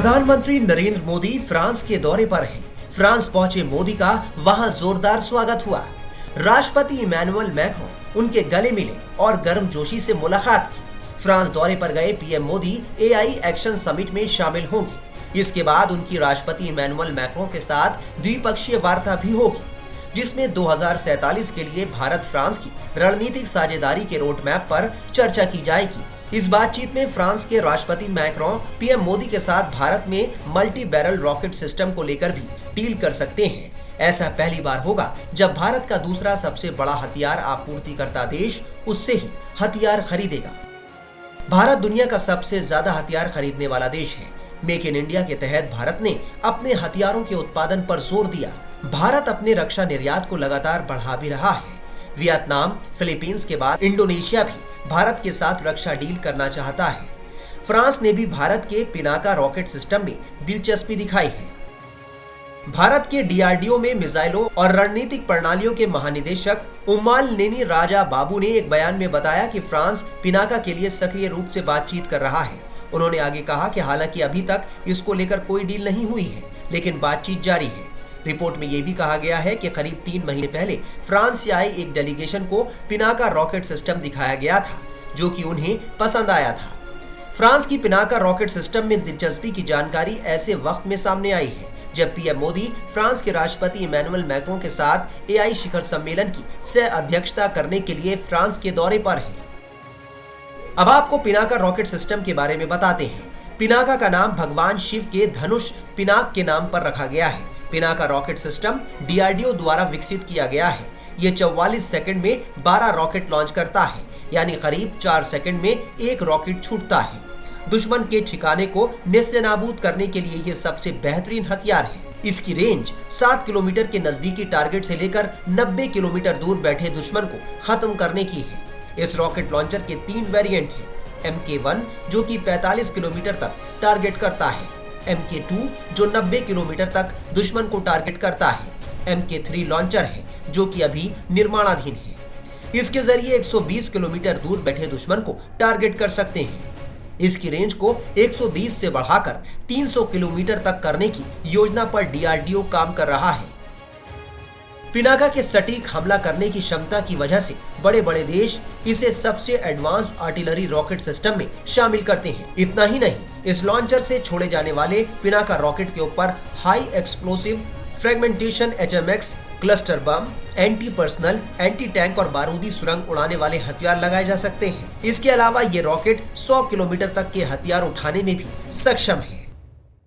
प्रधानमंत्री नरेंद्र मोदी फ्रांस के दौरे पर हैं। फ्रांस पहुंचे मोदी का वहां जोरदार स्वागत हुआ। राष्ट्रपति इमैनुअल मैक्रों उनके गले मिले और गर्मजोशी से मुलाकात की। फ्रांस दौरे पर गए PM Modi AI action summit में शामिल होंगे। इसके बाद उनकी राष्ट्रपति इमैनुअल मैक्रों के साथ द्विपक्षीय वार्ता भी होगी, जिसमें 2047 के लिए भारत फ्रांस की रणनीतिक साझेदारी के रोड मैप पर चर्चा की जाएगी। इस बातचीत में फ्रांस के राष्ट्रपति मैक्रों पीएम मोदी के साथ भारत में मल्टी बैरल रॉकेट सिस्टम को लेकर भी डील कर सकते हैं। ऐसा पहली बार होगा जब भारत का दूसरा सबसे बड़ा हथियार आपूर्तिकर्ता देश उससे ही हथियार खरीदेगा। भारत दुनिया का सबसे ज्यादा हथियार खरीदने वाला देश है। मेक इन इंडिया के तहत भारत ने अपने हथियारों के उत्पादन पर जोर दिया। भारत अपने रक्षा निर्यात को लगातार बढ़ा भी रहा है। वियतनाम, फिलीपींस के बाद इंडोनेशिया भी भारत के साथ रक्षा डील करना चाहता है। फ्रांस ने भी भारत के पिनाका रॉकेट सिस्टम में दिलचस्पी दिखाई है। भारत के डीआरडीओ में मिसाइलों और रणनीतिक प्रणालियों के महानिदेशक उम्माल नेनी राजा बाबू ने एक बयान में बताया कि फ्रांस पिनाका के लिए सक्रिय रूप से बातचीत कर रहा है। उन्होंने आगे कहा कि हालांकि अभी तक इसको लेकर कोई डील नहीं हुई है, लेकिन बातचीत जारी है। रिपोर्ट में यह भी कहा गया है कि करीब 3 महीने पहले फ्रांस से आए एक डेलीगेशन को पिनाका रॉकेट सिस्टम दिखाया गया था, जो कि उन्हें पसंद आया था। फ्रांस की पिनाका रॉकेट सिस्टम में दिलचस्पी की जानकारी ऐसे वक्त में सामने आई है जब पीएम मोदी फ्रांस के राष्ट्रपति इमैनुअल मैक्रों के साथ एआई शिखर सम्मेलन की सह अध्यक्षता करने के लिए फ्रांस के दौरे पर हैं। अब आपको पिनाका रॉकेट सिस्टम के बारे में बताते हैं। पिनाका का नाम भगवान शिव के धनुष पिनाक के नाम पर रखा गया है। पिनाका रॉकेट सिस्टम डीआरडीओ द्वारा विकसित किया गया है। ये 44 सेकंड में 12 रॉकेट लॉन्च करता है, यानी करीब 4 सेकंड में एक रॉकेट छूटता है। दुश्मन के ठिकाने को नेस्तनाबूद करने के लिए ये सबसे बेहतरीन हथियार है। इसकी रेंज 7 किलोमीटर के नजदीकी टारगेट से लेकर 90 किलोमीटर दूर बैठे दुश्मन को खत्म करने की है। इस रॉकेट लॉन्चर के 3 वेरिएंट हैं। MK1 जो कि 45 किलोमीटर तक टारगेट करता है, MK2 जो 90 किलोमीटर तक दुश्मन को टारगेट करता है, MK3 लॉन्चर है जो कि अभी निर्माणाधीन है। इसके जरिए 120 किलोमीटर दूर बैठे दुश्मन को टारगेट कर सकते हैं। इसकी रेंज को 120 से बढ़ाकर 300 किलोमीटर तक करने की योजना पर डीआरडीओ काम कर रहा है। पिनाका के सटीक हमला करने की क्षमता की वजह से बड़े बड़े देश इसे सबसे एडवांस आर्टिलरी रॉकेट सिस्टम में शामिल करते हैं। इतना ही नहीं, इस लॉन्चर से छोड़े जाने वाले पिनाका रॉकेट के ऊपर high explosive fragmentation HMX cluster bomb, anti personal, anti tank और बारूदी सुरंग उड़ाने वाले हथियार लगाए जा सकते हैं। इसके अलावा ये रॉकेट 100 किलोमीटर तक के हथियार उठाने में भी सक्षम है।